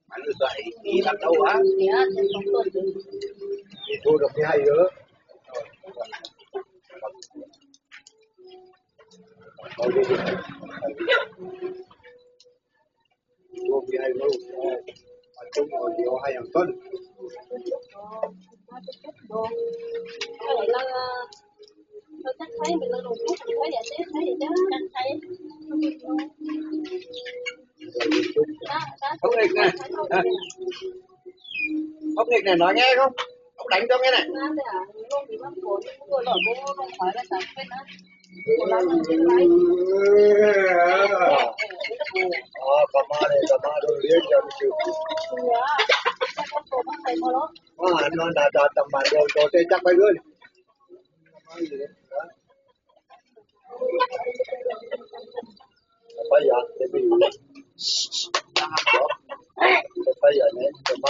Anh dạy đi làm đâu á? Thì thôi được cái hay nữa. Thôi đi. Thôi cái hay nữa. Anh chúng ngồi điều hay hàng tuần. Tôi chắc thấy mình lên một chút mình thấy vậy chứ thấy vậy chứ chắc thấy Ông Nghịch này, ông Nghịch này nói nghe không? Ông đánh cho nghe này. Cầm ma rồi liên cho nó chịu. Nó đã tầm bản đồ thế chắc phải luôn. Bây giờ thì mình bây giờ này cầm ma